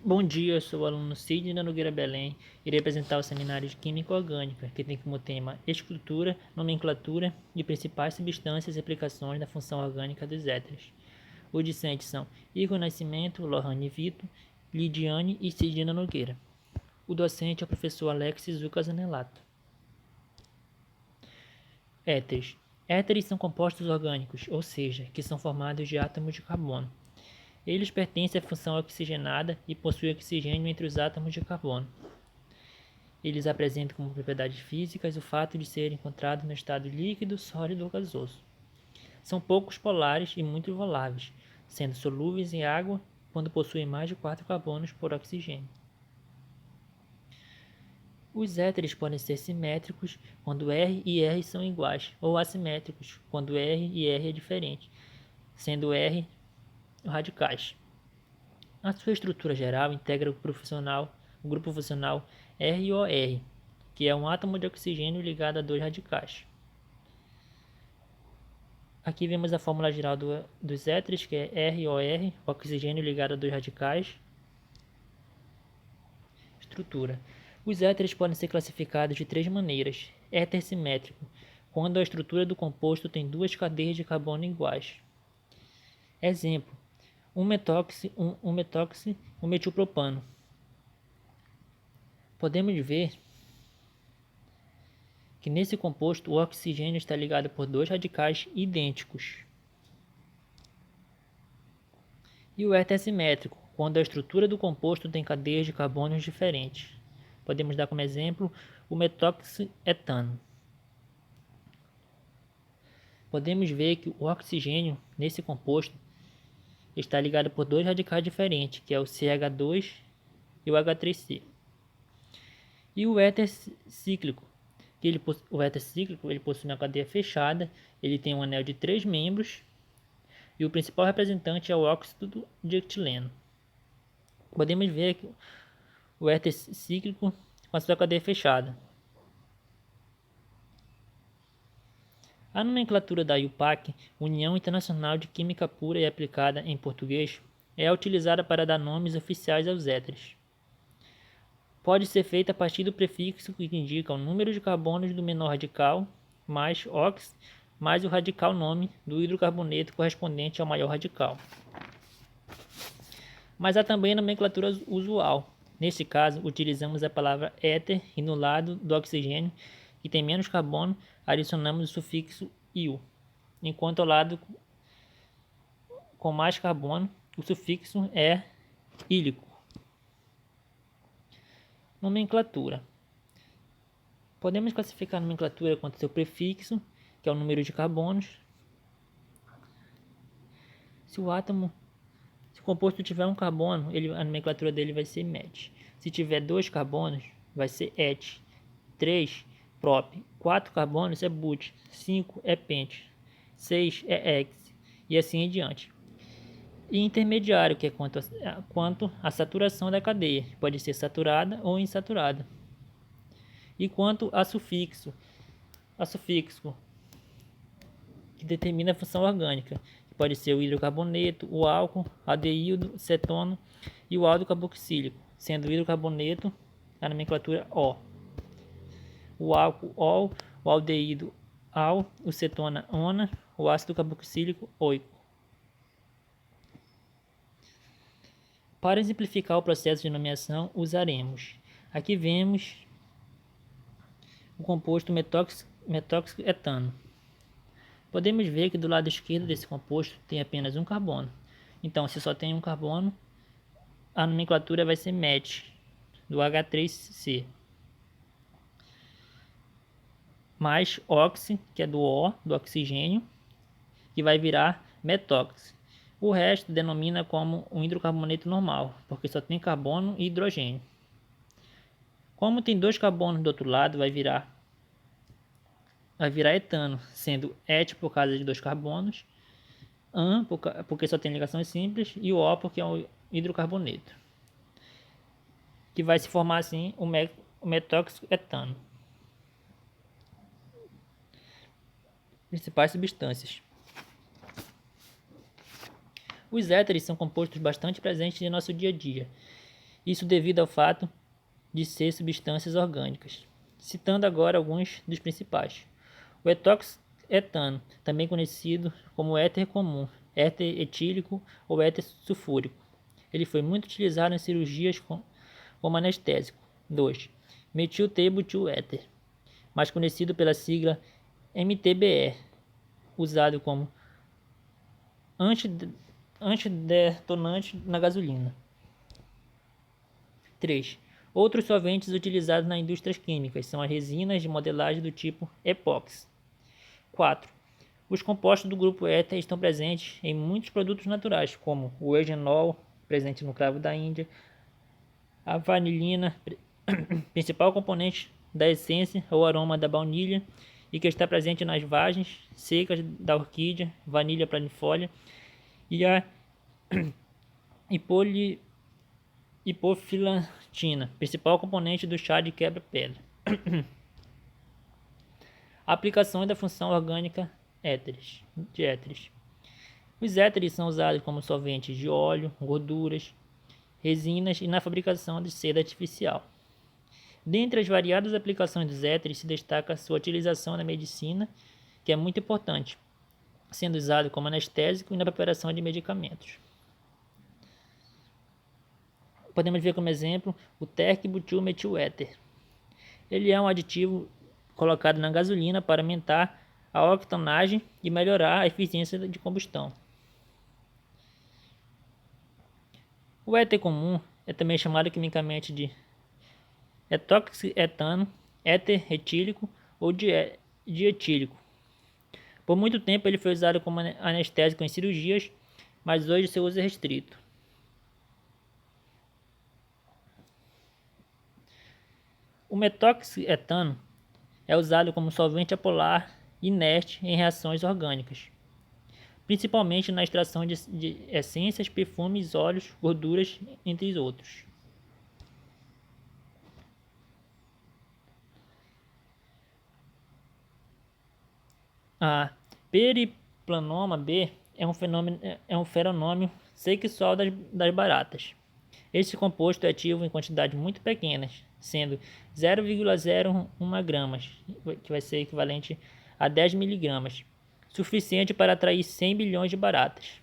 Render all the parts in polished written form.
Bom dia, eu sou o aluno Sidney Nogueira Belém. Irei apresentar o seminário de Química Orgânica, que tem como tema estrutura, nomenclatura e principais substâncias e aplicações da função orgânica dos éteres. Os discentes são Igor Nascimento, Lohane Vito, Lidiane e Sidney Nogueira. O docente é o professor Alex Zucca Zanelato. Éteres. Éteres são compostos orgânicos, ou seja, que são formados de átomos de carbono. Eles pertencem à função oxigenada e possuem oxigênio entre os átomos de carbono. Eles apresentam como propriedades físicas o fato de serem encontrados no estado líquido, sólido ou gasoso. São poucos polares e muito voláveis, sendo solúveis em água quando possuem mais de 4 carbonos por oxigênio. Os éteres podem ser simétricos quando R e R são iguais, ou assimétricos quando R e R é diferente, sendo R radicais. A sua estrutura geral integra o grupo funcional ROR, que é um átomo de oxigênio ligado a dois radicais. Aqui vemos a fórmula geral dos éteres, que é ROR, oxigênio ligado a dois radicais. Estrutura. Os éteres podem ser classificados de três maneiras. Éter simétrico, quando a estrutura do composto tem duas cadeias de carbono iguais. Exemplo: um metilpropano. Podemos ver que nesse composto o oxigênio está ligado por dois radicais idênticos. E o éter simétrico, quando a estrutura do composto tem cadeias de carbonos diferentes. Podemos dar como exemplo o metoxetano. Podemos ver que o oxigênio nesse composto está ligado por dois radicais diferentes, que é o CH2 e o H3C. E o éter cíclico, o éter cíclico ele possui uma cadeia fechada, ele tem um anel de 3 membros e o principal representante é o óxido de etileno. Podemos ver que o éter cíclico com a sua cadeia fechada. A nomenclatura da IUPAC, União Internacional de Química Pura e Aplicada em Português, é utilizada para dar nomes oficiais aos éteres. Pode ser feita a partir do prefixo que indica o número de carbonos do menor radical, mais ox, mais o radical nome do hidrocarboneto correspondente ao maior radical. Mas há também a nomenclatura usual. Neste caso, utilizamos a palavra éter e no lado do oxigênio, que tem menos carbono, adicionamos o sufixo "-iu", enquanto ao lado com mais carbono, o sufixo é "-ílico". Nomenclatura. Podemos classificar a nomenclatura quanto seu prefixo, que é o número de carbonos. Se o composto tiver um carbono, a nomenclatura dele vai ser met. Se tiver 2 carbonos, vai ser et. 3, prop. 4 carbonos é but. 5 é pent. 6 é hex. E assim em diante. E intermediário, que é quanto à saturação da cadeia, pode ser saturada ou insaturada. E quanto a sufixo, que determina a função orgânica, que pode ser o hidrocarboneto, o álcool, aldeído, cetona e o ácido carboxílico, sendo o hidrocarboneto a nomenclatura O, o álcool ol, o aldeído al, o cetona ona, o ácido carboxílico oico. Para exemplificar o processo de nomeação, usaremos. Aqui vemos o composto metóxico-etano. Podemos ver que do lado esquerdo desse composto tem apenas um carbono. Então, se só tem um carbono, a nomenclatura vai ser met, do H3C. Mais oxi, que é do O, do oxigênio, que vai virar metóxico. O resto denomina como um hidrocarboneto normal, porque só tem carbono e hidrogênio. Como tem dois carbonos do outro lado, vai virar etano, sendo et por causa de dois carbonos, an porque só tem ligações simples e o O porque é um hidrocarboneto, que vai se formar assim o metóxico etano. Principais substâncias. Os éteres são compostos bastante presentes em nosso dia a dia. Isso devido ao fato de ser substâncias orgânicas. Citando agora alguns dos principais. O etoxetano, também conhecido como éter comum, éter etílico ou éter sulfúrico. Ele foi muito utilizado em cirurgias como anestésico. 2. Metiltebutyl-éter, mais conhecido pela sigla MTBE, usado como antidetonante na gasolina. 3. Outros solventes utilizados nas indústrias químicas são as resinas de modelagem do tipo epóxi. 4. Os compostos do grupo éter estão presentes em muitos produtos naturais, como o eugenol, presente no cravo da Índia, a vanilina, principal componente da essência ou aroma da baunilha, e que está presente nas vagens secas da orquídea, Vanilla planifolia, e a hipofilantina, principal componente do chá de quebra-pedra. Aplicação da função orgânica de éteres. Os éteres são usados como solventes de óleo, gorduras, resinas e na fabricação de seda artificial. Dentre as variadas aplicações dos éteres se destaca a sua utilização na medicina, que é muito importante, sendo usado como anestésico e na preparação de medicamentos. Podemos ver como exemplo o terc-butil-metil-éter. Ele é um aditivo colocado na gasolina para aumentar a octanagem e melhorar a eficiência de combustão. O éter comum é também chamado quimicamente de etoxetano, éter etílico ou dietílico. Por muito tempo ele foi usado como anestésico em cirurgias, mas hoje seu uso é restrito. O metoxetano é usado como solvente apolar inerte em reações orgânicas, principalmente na extração de essências, perfumes, óleos, gorduras, entre outros. A periplanoma B é um feronômio sexual das baratas. Este composto é ativo em quantidades muito pequenas, sendo 0,01 gramas, que vai ser equivalente a 10 miligramas, suficiente para atrair 100 bilhões de baratas,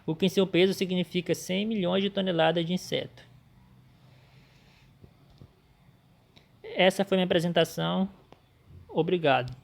o que em seu peso significa 100 milhões de toneladas de inseto. Essa foi minha apresentação. Obrigado.